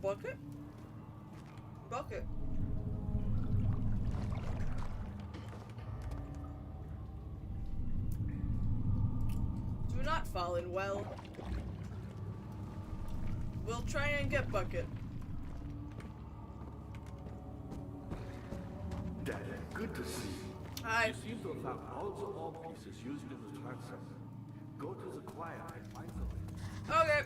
Bucket? Bucket. Do not fall in well. We'll try and get Bucket. Daddy, good to see you. Hi. You seem to have found all the ore pieces used in the transfer. Go to the choir and find them. Okay.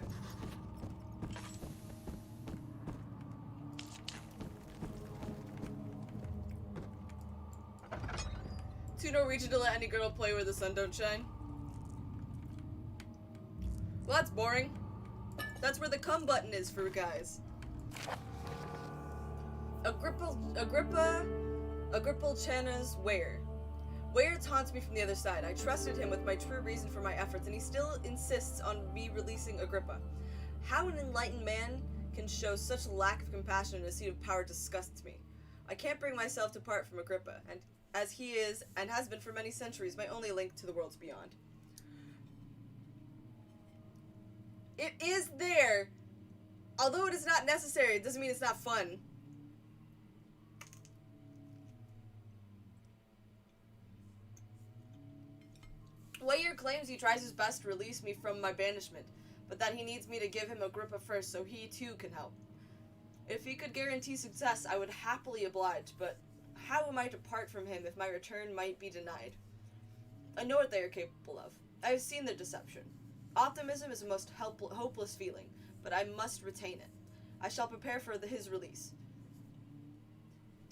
Too Norwegian to let any girl play where the sun don't shine. Well, that's boring. That's where the come button is for guys. Agrippa Channa's Ware. Ware taunts me from the other side. I trusted him with my true reason for my efforts, and he still insists on me releasing Agrippa. How an enlightened man can show such lack of compassion in a seat of power disgusts me. I can't bring myself to part from Agrippa, and as he is, and has been for many centuries, my only link to the worlds beyond. It is there! Although it is not necessary, it doesn't mean it's not fun. Wayer claims he tries his best to release me from my banishment, but that he needs me to give him Agrippa first so he too can help. If he could guarantee success, I would happily oblige, but how am I to part from him if my return might be denied? I know what they are capable of. I have seen their deception. Optimism is a most hopeless feeling, but I must retain it. I shall prepare for his release.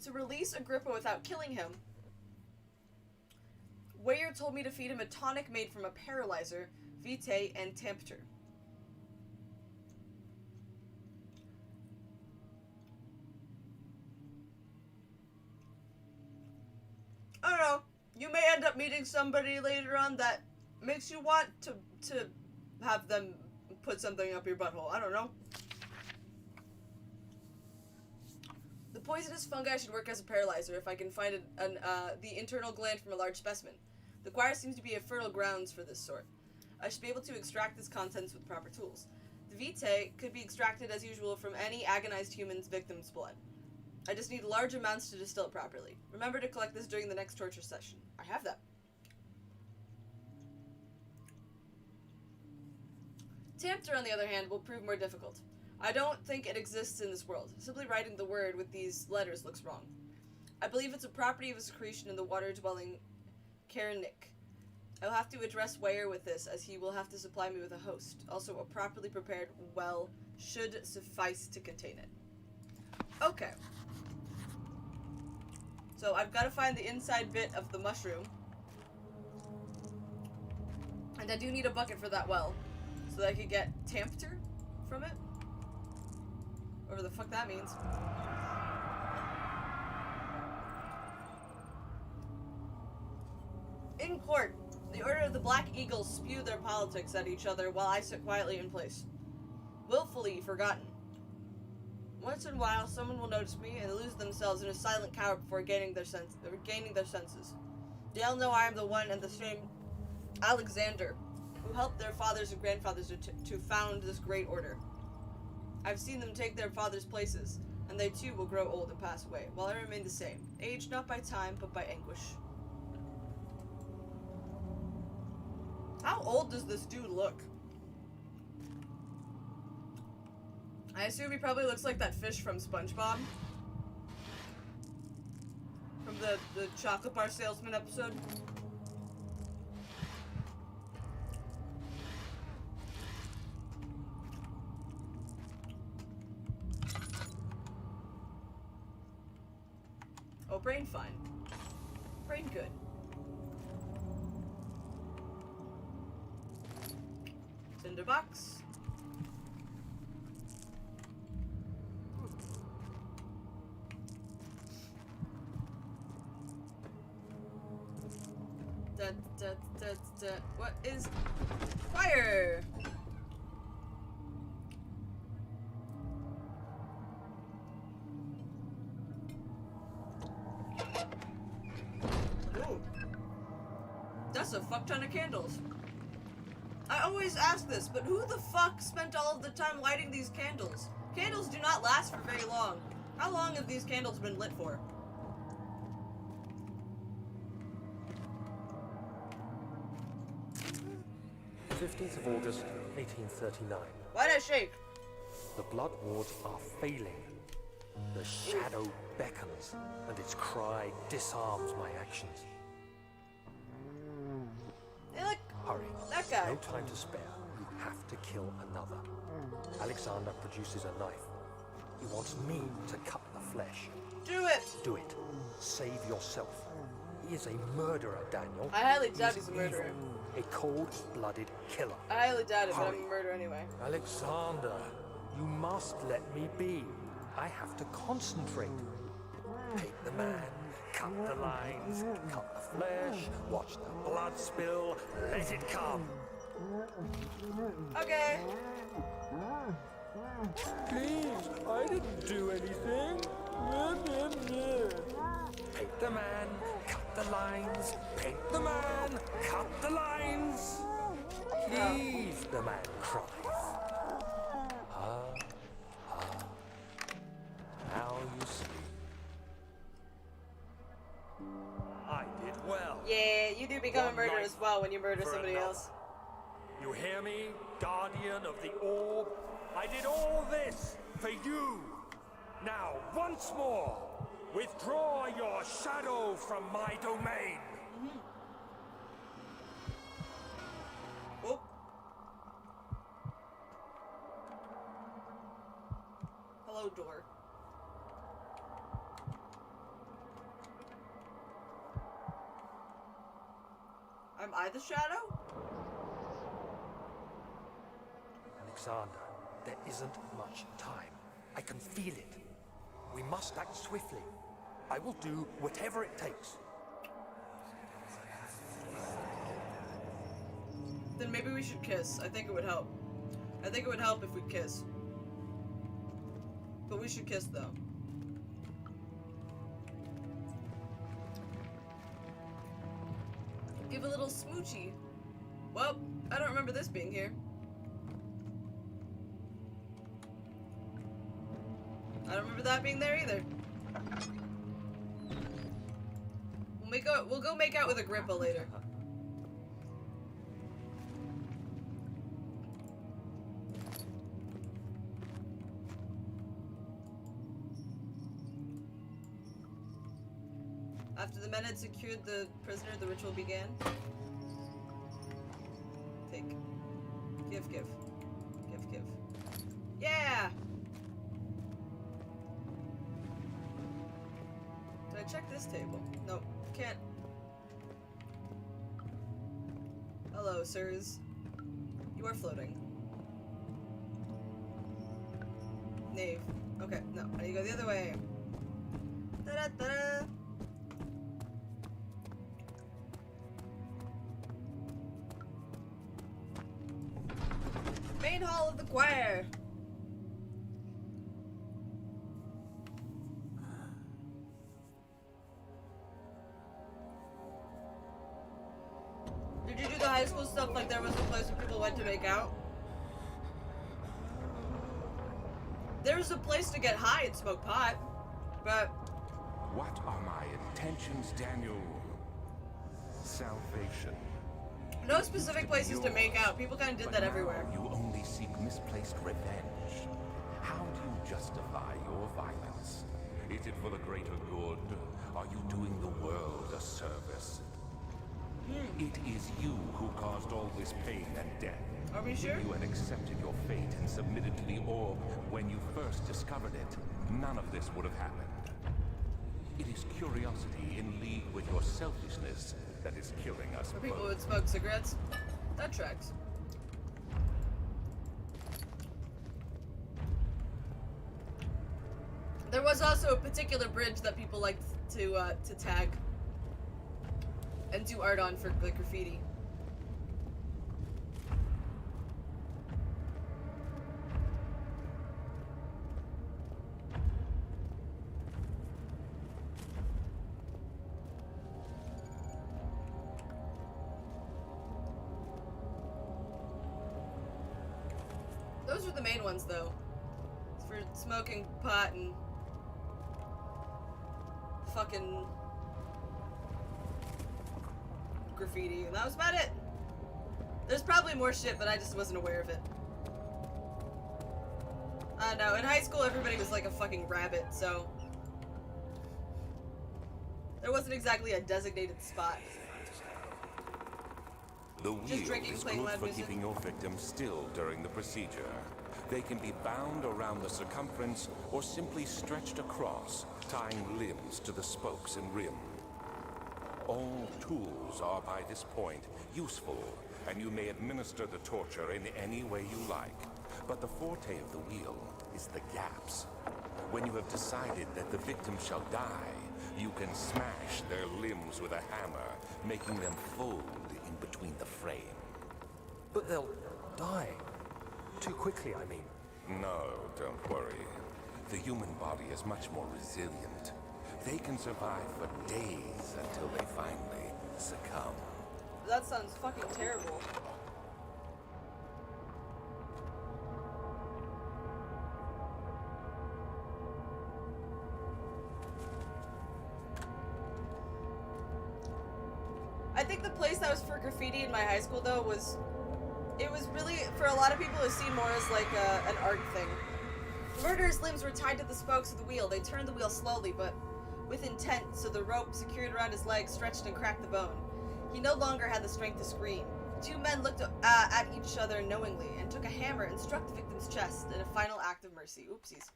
To release Agrippa without killing him, Wayer told me to feed him a tonic made from a paralyzer, vitae, and tempter. I don't know. You may end up meeting somebody later on that makes you want to have them put something up your butthole. I don't know. The poisonous fungi should work as a paralyzer if I can find the internal gland from a large specimen. The choir seems to be a fertile grounds for this sort. I should be able to extract its contents with proper tools. The vitae could be extracted as usual from any agonized human's victim's blood. I just need large amounts to distill it properly. Remember to collect this during the next torture session. I have that. Tempter, on the other hand, will prove more difficult. I don't think it exists in this world. Simply writing the word with these letters looks wrong. I believe it's a property of a secretion in the water-dwelling Keranik. I'll have to address Wayer with this, as he will have to supply me with a host. Also, a properly prepared well should suffice to contain it. Okay. So, I've got to find the inside bit of the mushroom. And I do need a bucket for that well, so that I could get Tempter from it. Whatever the fuck that means. In court, the Order of the Black Eagles spew their politics at each other while I sit quietly in place. Willfully forgotten. Once in a while, someone will notice me and lose themselves in a silent cower before gaining their senses. They all know I am the one and the same Alexander who helped their fathers and grandfathers to found this great order. I've seen them take their fathers' places, and they too will grow old and pass away, while I remain the same, aged not by time, but by anguish. How old does this dude look? I assume he probably looks like that fish from SpongeBob. From the chocolate bar salesman episode. Oh, brain fine. Brain good. Tinderbox. What is fire? Ooh. That's a fuck ton of candles. I always ask this, but who the fuck spent all of the time lighting these candles? Candles do not last for very long. How long have these candles been lit for? The 15th of August, 1839. Why'd I shake? The blood wards are failing. The shadow beckons, and its cry disarms my actions. Hey, look, Hurry. that guy. No time to spare. You have to kill another. Alexander produces a knife. He wants me to cut the flesh. Do it. Do it. Save yourself. He is a murderer, Daniel. I highly doubt he's a murderer. Evil. A cold-blooded killer. I highly doubt it, but Hurry. I'm a murderer anyway. Alexander, you must let me be. I have to concentrate. Take the man, cut the lines, cut the flesh, watch the blood spill, let it come. Okay. Please, I didn't do anything. Paint the man, cut the lines, paint the man, cut the lines. Please, the man cries. Now you sleep. I did well. Yeah, you do become a One murderer life as well when you murder for somebody another. else. You hear me, guardian of the orb? I did all this for you. Now, once more, withdraw your shadow from my domain. Oh. Hello, door. Am I the shadow? Alexander, there isn't much time. I can feel it. We must act swiftly. I will do whatever it takes. Then maybe we should kiss. I think it would help. I think it would help if we kiss. But we should kiss though. Give a little smoochy. Well, I don't remember this being here. I don't remember that being there either. We'll go make out with Agrippa later. After the men had secured the prisoner, the ritual began. Take. Give. Give. Yeah! Did I check this table? Nope. Can't. Hello, sirs. You are floating. Knave. Okay, no. I need to go the other way. Da-da-da-da! Main hall of the choir. Did you do the high school stuff like there was a place where people went to make out? There was a place to get high and smoke pot, but What are my intentions, Daniel? Salvation. no specific places to make out. People kind of did But that now everywhere. You only seek misplaced revenge. How do you justify your violence? Is it for the greater good? Are you doing the world a service? It is you who caused all this pain and death. Are we sure? If you had accepted your fate and submitted to the orb when you first discovered it, none of this would have happened. It is curiosity in league with your selfishness that is killing us Where people both. would smoke cigarettes. That tracks. There was also a particular bridge that people liked to tag and do art on for like graffiti. are the main ones, though. It's for smoking pot and fucking graffiti, and that was about it. There's probably more shit, but I just wasn't aware of it. No, in high school everybody was like a fucking rabbit, so there wasn't exactly a designated spot. The Just wheel drinking, is playing good loud for music. keeping your victims still during the procedure. They can be bound around the circumference or simply stretched across, tying limbs to the spokes and rim. All tools are by this point useful, and you may administer the torture in any way you like. But the forte of the wheel is the gaps. When you have decided that the victim shall die, you can smash their limbs with a hammer, making them fold in between the frame. But they'll die. Too quickly, I mean. No, don't worry. The human body is much more resilient. They can survive for days until they finally succumb. That sounds fucking terrible. I think the place that was for graffiti in my high school, though, it was really, for a lot of people, it was seen more as like an art thing. The murderer's limbs were tied to the spokes of the wheel. They turned the wheel slowly, but with intent, so the rope secured around his leg stretched and cracked the bone. He no longer had the strength to scream. Two men looked at each other knowingly and took a hammer and struck the victim's chest in a final act of mercy. Oopsies.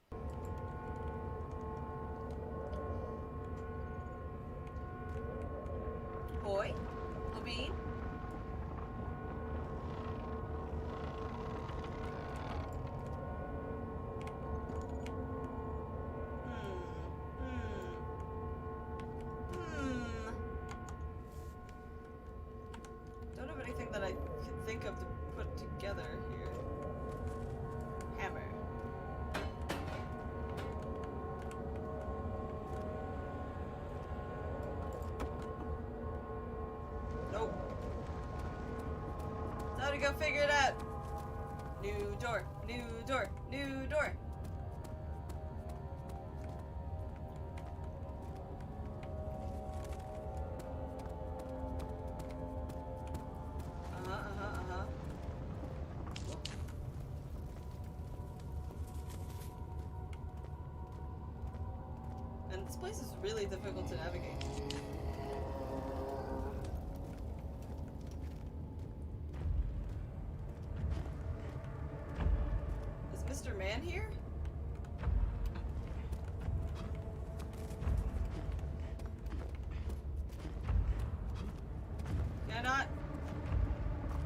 Boy? Levine? Don't have anything that I can think of to put together here. Hammer. Nope. Time to go figure it out. New door, new door, new door. And this place is really difficult to navigate. Is Mr. Man here?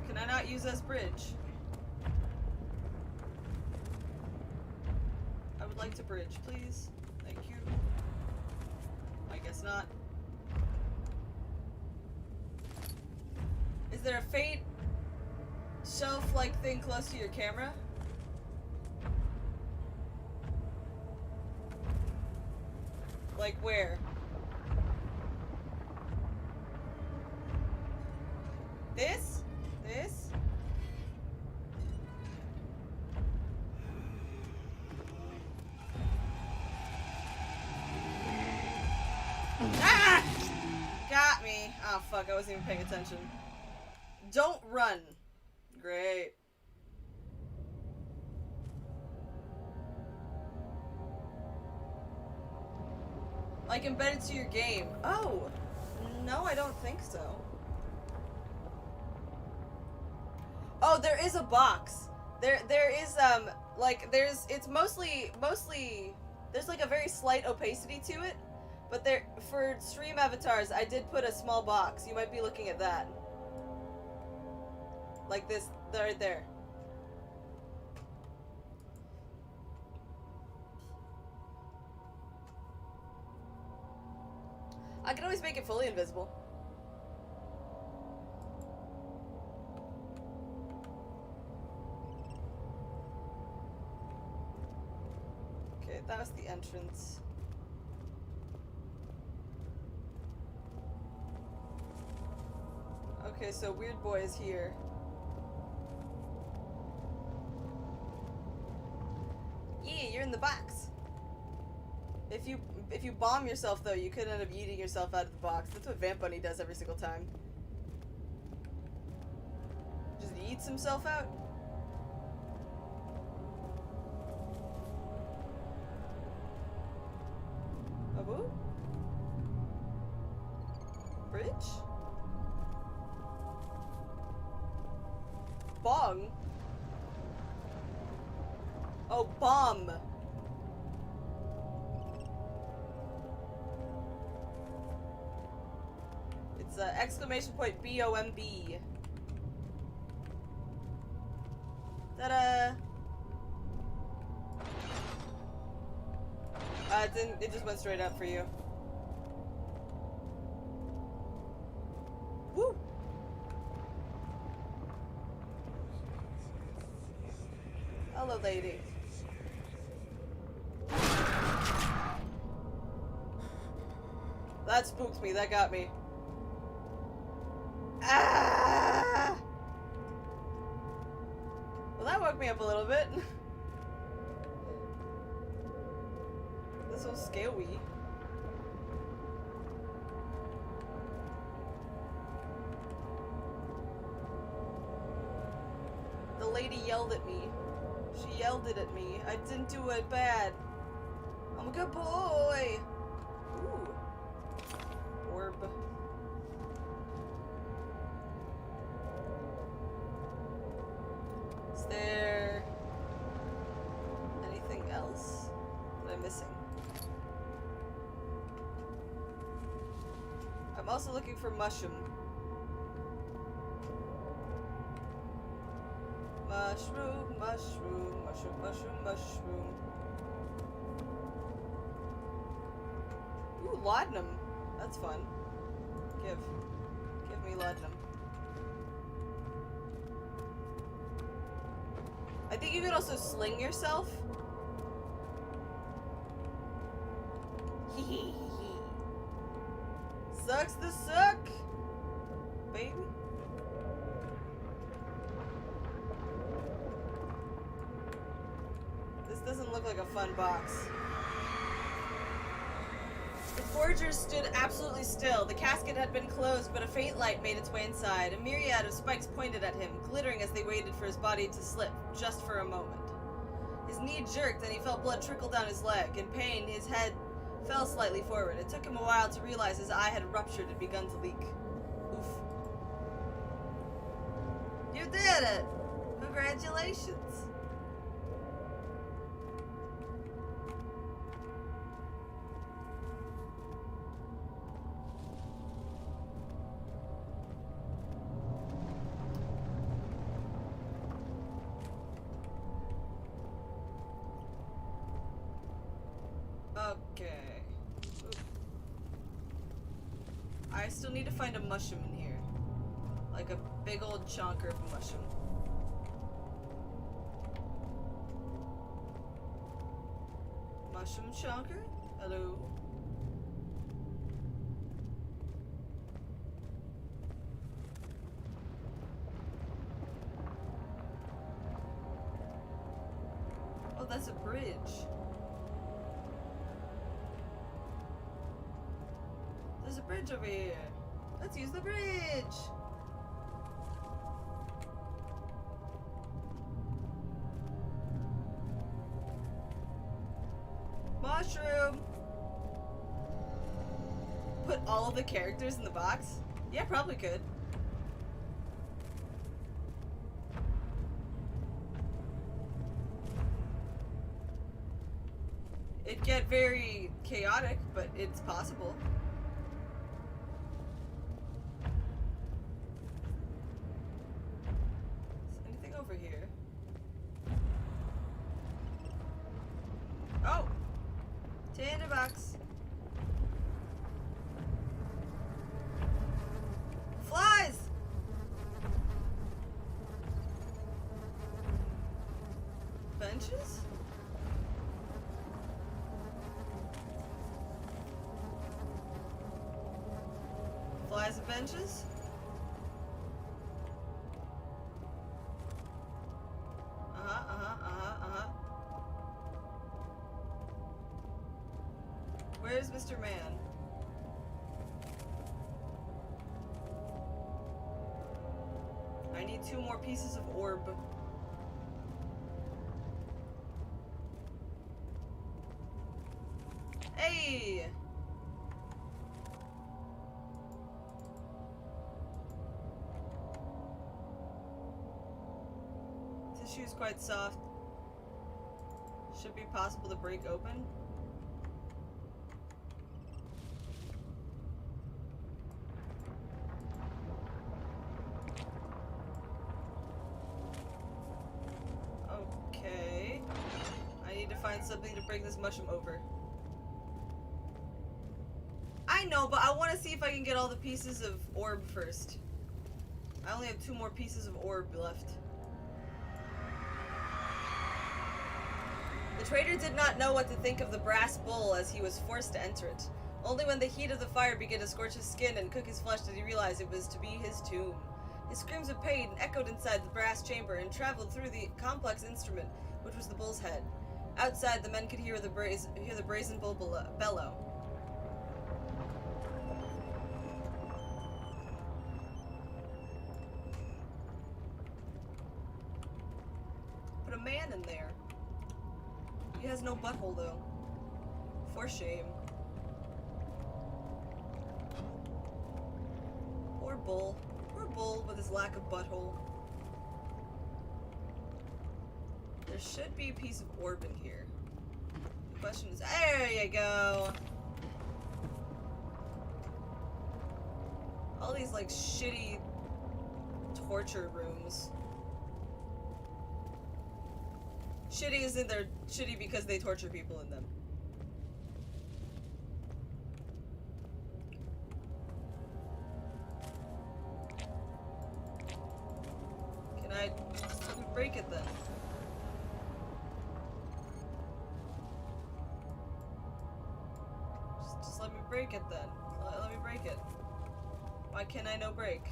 Can I not use this bridge? I would like to bridge, please. Thank you. I guess not. Is there a fate shelf-like thing close to your camera? Like where? This? This? Ah! Got me. Oh fuck, I wasn't even paying attention. Don't run. Great. Like embedded to your game. Oh! No, I don't think so. Oh, there is a box. There is like it's mostly there's like a very slight opacity to it, but there for stream avatars I did put a small box. You might be looking at that. Like this right there. I can always make it fully invisible. Okay, that was the entrance. Okay, so Weird Boy is here. Yeah, you're in the box. If you bomb yourself though, you could end up eating yourself out of the box. That's what Vamp Bunny does every single time. Just eats himself out. Abu? Bridge? Bong? Oh, bomb. It's exclamation point B-O-M-B. Ta-da! It just went straight up for you. Woo! Hello, lady. That spooked me. That got me. Ah! Well, that woke me up a little bit. This was scary. The lady yelled at me. She yelled it at me. I didn't do it bad. I'm a good boy. Ooh. Orb. Is there anything else that I'm missing? I'm also looking for mushroom. Mushroom, mushroom, mushroom, mushroom, mushroom. Ooh, laudanum. That's fun. Give me laudanum. I think you could also sling yourself. Hee. Sucks to suck, baby. This doesn't look like a fun box. The forger stood absolutely still. The casket had been closed, but a faint light made its way inside. A myriad of spikes pointed at him, glittering as they waited for his body to slip, just for a moment. His knee jerked, and he felt blood trickle down his leg. In pain, his head fell slightly forward. It took him a while to realize his eye had ruptured and begun to leak. Oof. You did it! Congratulations! Okay. Oof. I still need to find a mushroom in here. Like a big old chonker of mushroom. Mushroom chonker? Hello? Oh, that's a bridge. There's a bridge over here. Let's use the bridge. Mushroom. Put all of the characters in the box? Yeah, probably could. It'd get very chaotic, but it's possible. Over here. Oh! Tinderbox. Flies! Benches? Flies and benches? Where's Mr. Man? I need 2 more pieces of orb. Hey! Tissue is quite soft. Should be possible to break open. Okay. I need to find something to break this mushroom over. I know, but I want to see if I can get all the pieces of orb first. I only have 2 more pieces of orb left. The trader did not know what to think of the brass bowl as he was forced to enter it. Only when the heat of the fire began to scorch his skin and cook his flesh did he realize it was to be his tomb. His screams of pain echoed inside the brass chamber and traveled through the complex instrument, which was the bull's head. Outside, the men could hear the brazen bull bellow. Put a man in there. He has no butthole, though. For shame. Poor bull. Poor bull with his lack of butthole. There should be a piece of orb in here. The question is, there you go! All these, like, shitty torture rooms. Shitty isn't they're shitty because they torture people in them. Can I just let me break it then? Just let me break it then. Let me break it. Why can't I no break?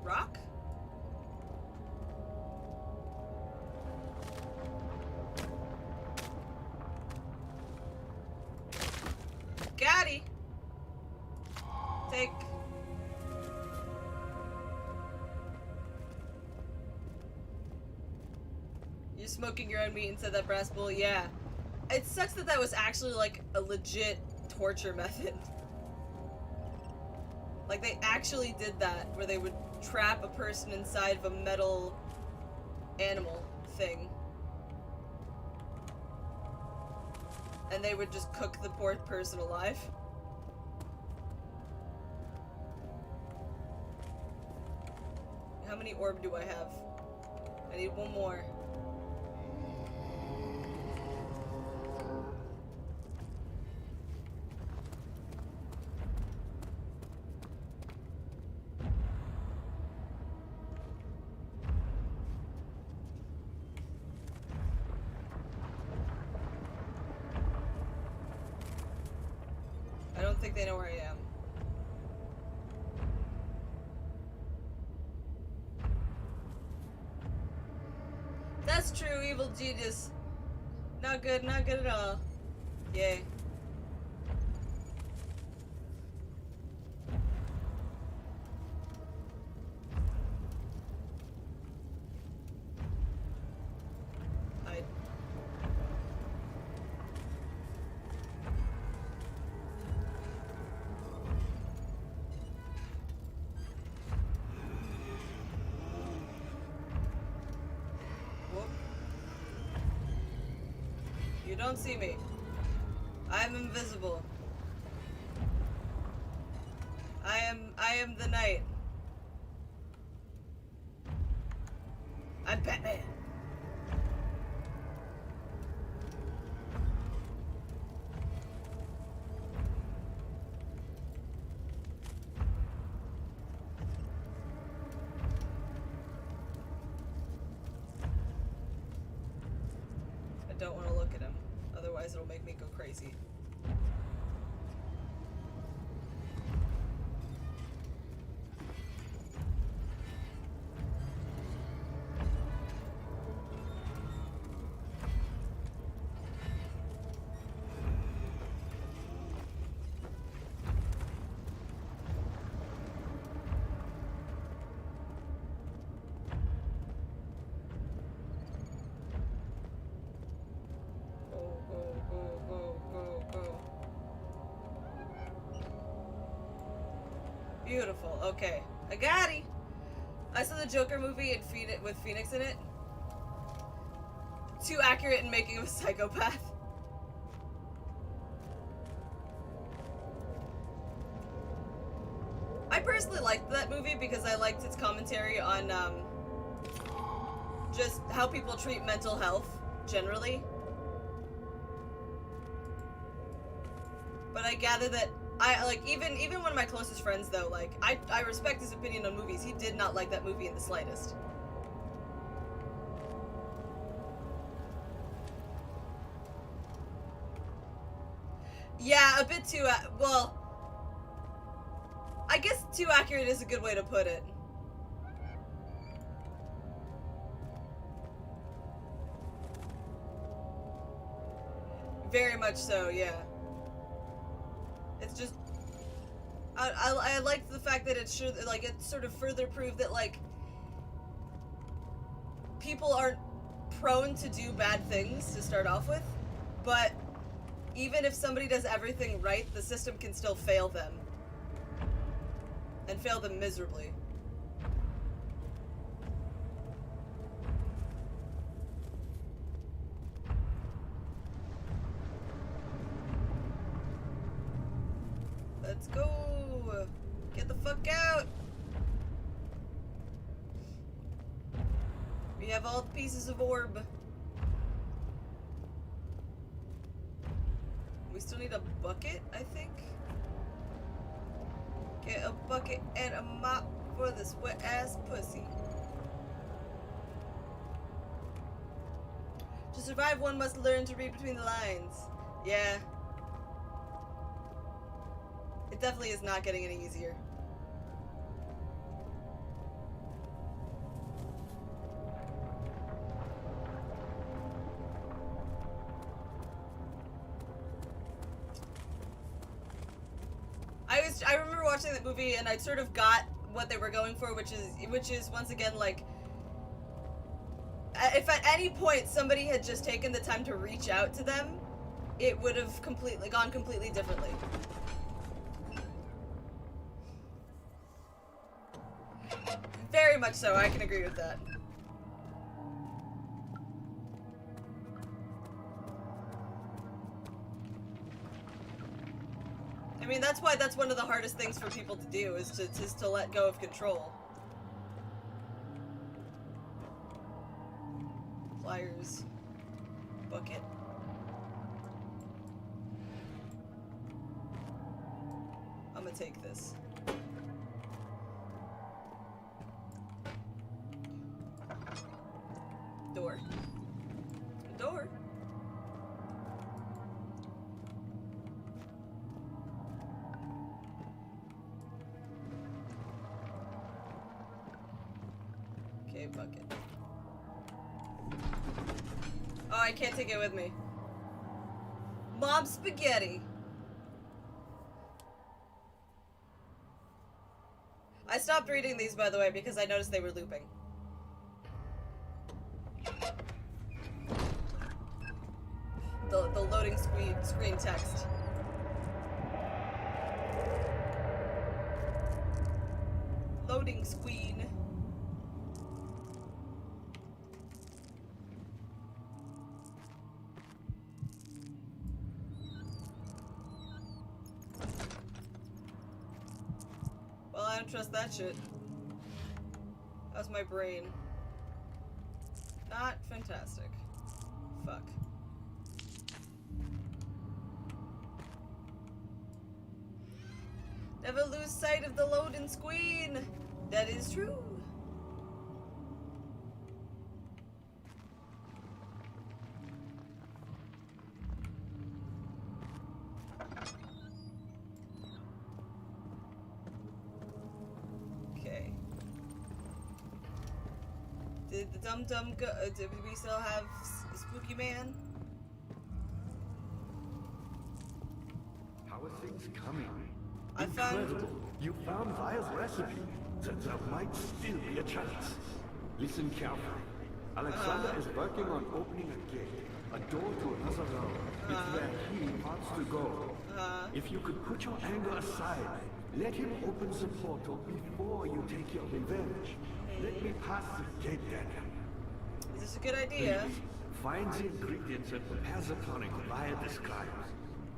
Rock? Gaddy! Take. You're smoking your own meat and said that brass bull? Yeah. It sucks that that was actually like a legit torture method. Like they actually did that, where they would trap a person inside of a metal animal thing. And they would just cook the poor person alive. How many orb do I have? I need 1 more. I don't think they know where I am. That's true, evil genius. Not good at all. Yay. Hide. Whoop. You don't see me. I'm invisible. I am the night. I'm Batman. I don't want to look at him, otherwise it'll make me go crazy. Beautiful. Okay. I got it. I saw the Joker movie in with Phoenix in it. Too accurate in making him a psychopath. I personally liked that movie because I liked its commentary on just how people treat mental health generally. But I gather that I like even one of my closest friends though, like I respect his opinion on movies. He did not like that movie in the slightest. Yeah, a bit too well, I guess too accurate is a good way to put it. Very much so, yeah. It's just I liked the fact that it's sure like it sort of further proved that like people aren't prone to do bad things to start off with, but even if somebody does everything right, the system can still fail them. And fail them miserably. Let's go! Get the fuck out! We have all the pieces of orb. We still need a bucket, I think. Get a bucket and a mop for this wet ass pussy. To survive, one must learn to read between the lines. Yeah. It definitely is not getting any easier. I remember watching that movie and I sort of got what they were going for, which is once again like if at any point somebody had just taken the time to reach out to them, it would have gone completely differently. Very much so, I can agree with that. I mean, that's why that's one of the hardest things for people to do, is to let go of control. Pliers. Bucket. I'm gonna take this. Door. Door. Okay, bucket. Oh, I can't take it with me. Mom spaghetti. I stopped reading these, by the way, because I noticed they were looping. The loading screen text. Loading screen. Well, I don't trust that shit. How's my brain? Not fantastic. Fuck. Never lose sight of the loading screen. That is true. Okay. Did the dum-dum go? Did we still have Spooky Man? How are things coming? I found. Incredible. You found Vire's recipe. There might still be a chance. Listen carefully. Alexander is working on opening a gate, a door to another realm. It's where he wants to go. If you could put your anger aside, Let him open the portal before you take your revenge. Let me pass the gate then. Is this a good idea? Please, find the ingredients and prepare the tonic via this climb.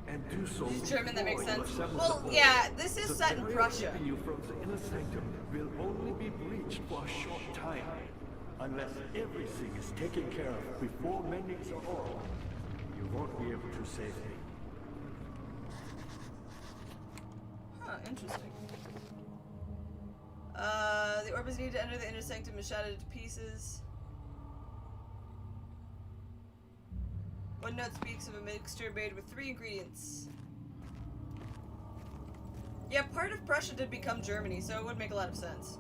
And do so This is German, that makes before you sense. assemble Well, the portal. yeah, this is The set in barrier Prussia. keeping you from the inner sanctum will only be breached for a short time. Unless everything is taken care of before mending the orb, you won't be able to save me. Huh, interesting. The orb is needed to enter the inner sanctum and shattered to pieces. One note speaks of a mixture made with 3 ingredients. Yeah, part of Prussia did become Germany, so it would make a lot of sense.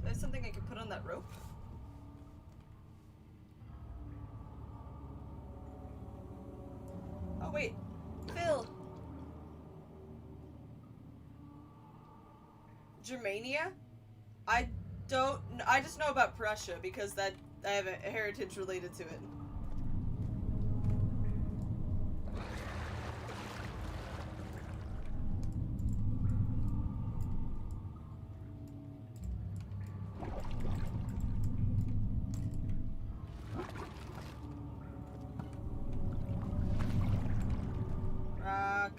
There's something I can put on that rope. Oh wait, Phil. Germania? I just know about Prussia because I have a heritage related to it. Rock,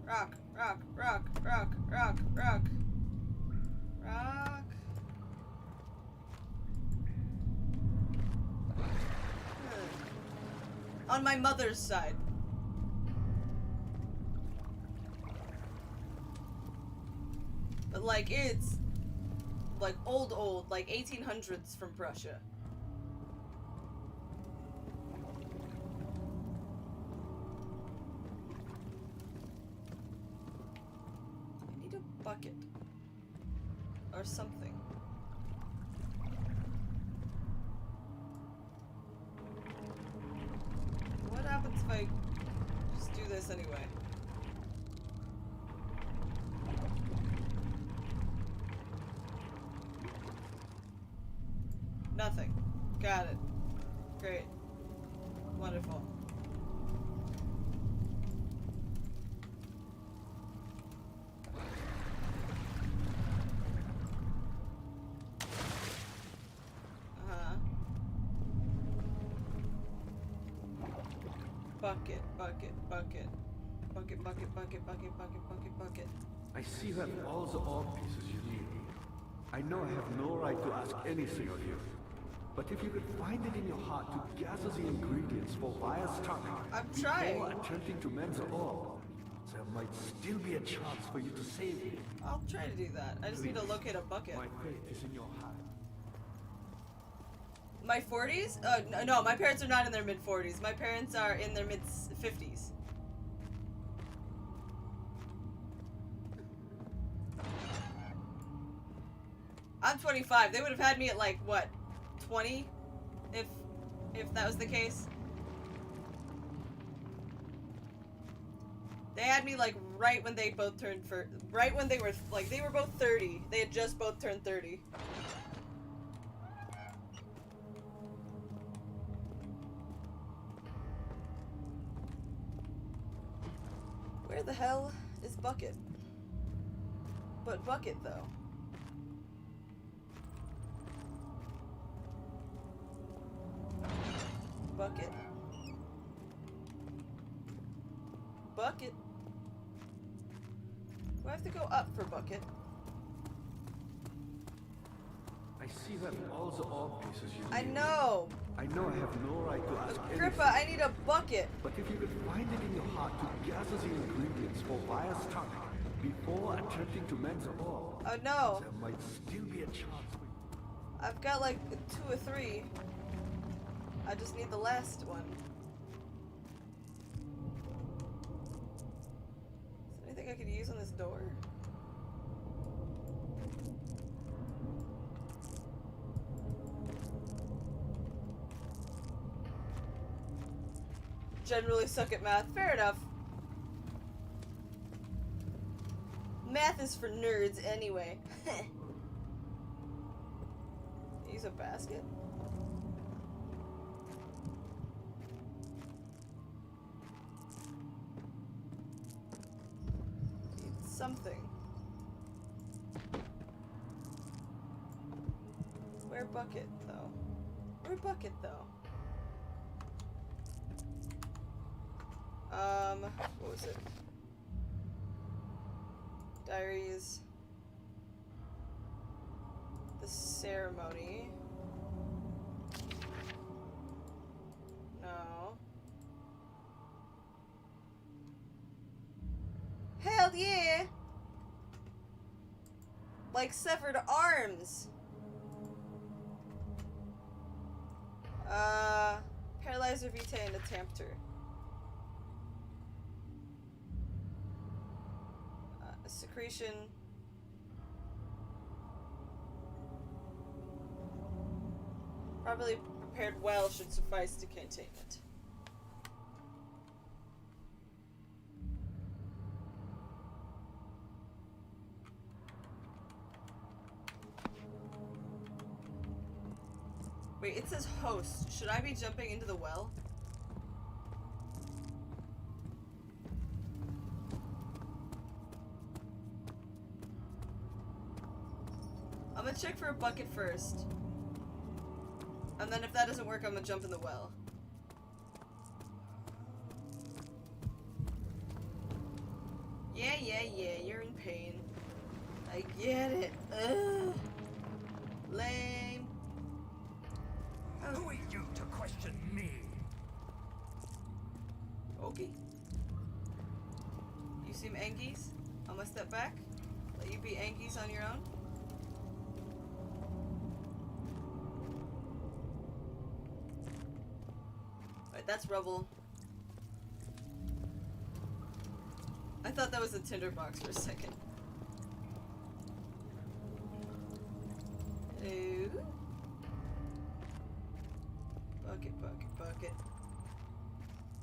rock, rock, rock, rock, rock, rock. On my mother's side. But like it's like old, like 1800s from Prussia. Bucket or something. What happens if I just do this anyway? Nothing. Got it. Great. Wonderful. Bucket, bucket, bucket. Bucket, bucket, bucket, bucket, bucket, bucket, bucket. I see you have all the orb pieces you need. I know I have no right to ask anything of you. But if you could find it in your heart to gather the ingredients for Vire's tonic I'm trying. before attempting to mend the orb, there might still be a chance for you to save me. I'll try to do that. I just need to locate a bucket. My faith is in your heart. My 40s? No, my parents are not in their mid-40s. My parents are in their mid-50s. I'm 25. They would have had me at like, what, 20? If that was the case. They had me like right when they both turned right when they were like they were both 30. They had just both turned 30. Where the hell is Bucket? But Bucket though. Bucket. Bucket. Do I have to go up for Bucket? I see you have all the orb pieces you need. I know! I know I have no right to ask anything. Grippa, I need a bucket! But if you could find it in your heart to gather the ingredients for Vire's tonic before attempting to mend the orb, Oh no! there might still be a chance for you. I've got like 2 or 3. I just need the last one. Is there anything I could use on this door? generally suck at math. Fair enough. Math is for nerds anyway. Use a basket? Need something. Where bucket, though? Where bucket, though? What was it? Diaries. The ceremony. No. Hell yeah! Like severed arms. Paralyzer Vitae and a Tempter. Secretion. Properly prepared well should suffice to contain it. Wait, it says host. Should I be jumping into the well? I'm gonna check for a bucket first. And then if that doesn't work, I'm gonna jump in the well. Yeah, you're in pain. I get it. Ugh. Lame. Oh. Who are you to question me? Okay. You seem Angies? I'm gonna step back. Let you be Angies on your own. Alright, that's rubble. I thought that was a tinderbox for a second. Ooh. Bucket, bucket, bucket.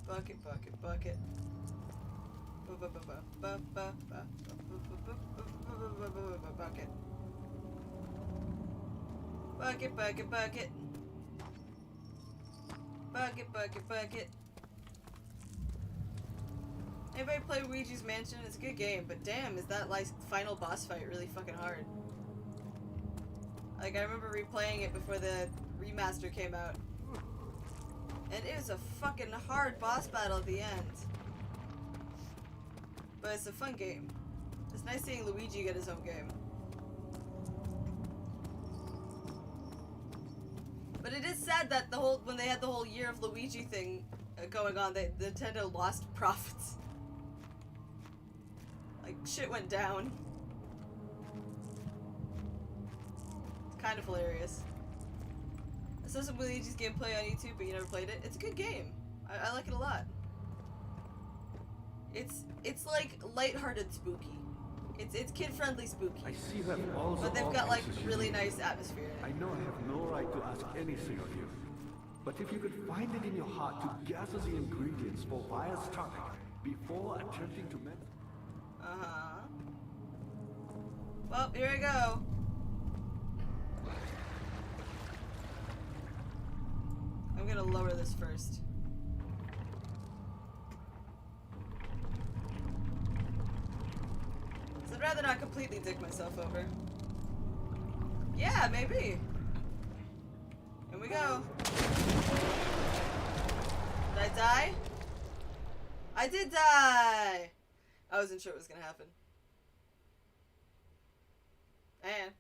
Bucket, bucket, bucket. Bucket. Bucket, bucket, bucket. Bucket, bucket, bucket. Anybody play Luigi's Mansion? It's a good game, but damn, is that like final boss fight really fucking hard. Like, I remember replaying it before the remaster came out. And it was a fucking hard boss battle at the end. But it's a fun game. It's nice seeing Luigi get his own game. But it is sad that when they had the whole Year of Luigi thing going on, Nintendo lost profits. Like, shit went down. It's kind of hilarious. I saw some Luigi's gameplay on YouTube, but you never played it. It's a good game. I like it a lot. It's like lighthearted spooky. It's kid-friendly spooky. I see you have all the But they've got like pieces you really need. nice atmosphere. I know I have no right to ask anything of you. But if you could find it in your heart to gather the ingredients for Vire's tonic before attempting to mend... Uh-huh. Well, here I go. I'm gonna lower this first. So I'd rather not completely dick myself over. Yeah, maybe. Here we go. Did I die? I did die! I wasn't sure what was gonna happen. And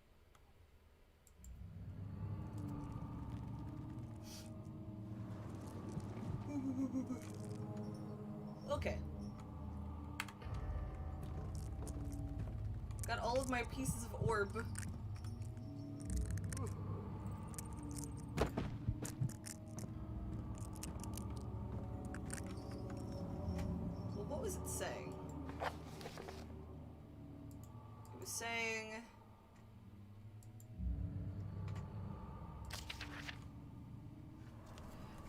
okay. Got all of my pieces of orb. Well, what was it saying? It was saying...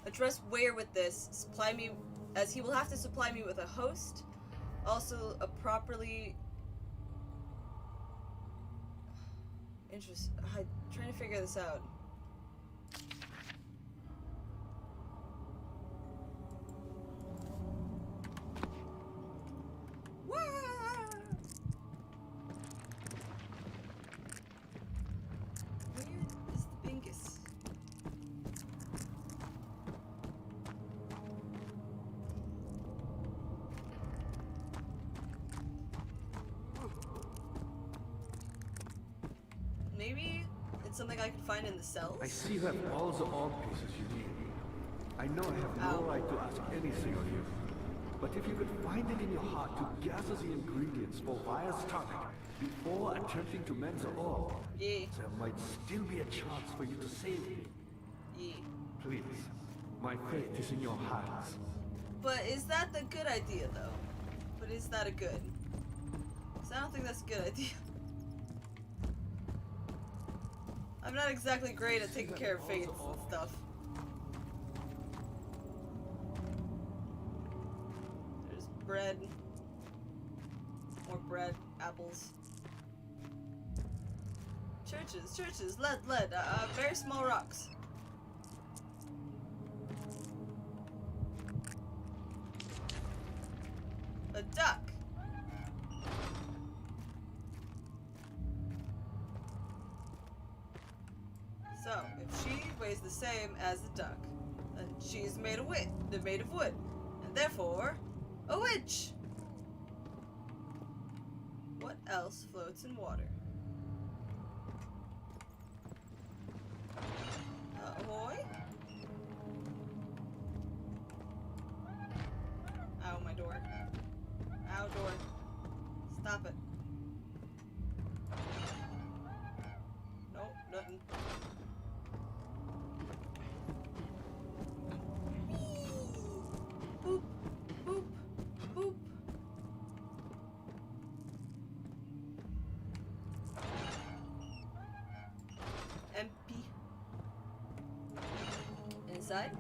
Address where with this? Supply me as he will have to supply me with a host, also a properly... I'm trying to figure this out. Where is the Bingus? Maybe it's something I could find in the cells? I see you have all the orb pieces you need. I know I have no right to ask anything of you. But if you could find it in your heart to gather the ingredients for Vaya's tonic before attempting to mend the orb, Yeah. there might still be a chance for you to save me. Yeah. Please, my fate is in your hands. But is that the good idea, though? But is that a good? Because I don't think that's a good idea. I'm not exactly great at taking care of fates and stuff. There's bread. More bread. Apples. Churches. Lead. Very small rocks. A duck. So, if she weighs the same as the duck, then she's made of wood. They're made of wood. And therefore, a witch! What else floats in water? Ahoy? Ow, my door. Ow, door. Stop it. Nope, nothing. Boop, boop, boop. MP. Inside?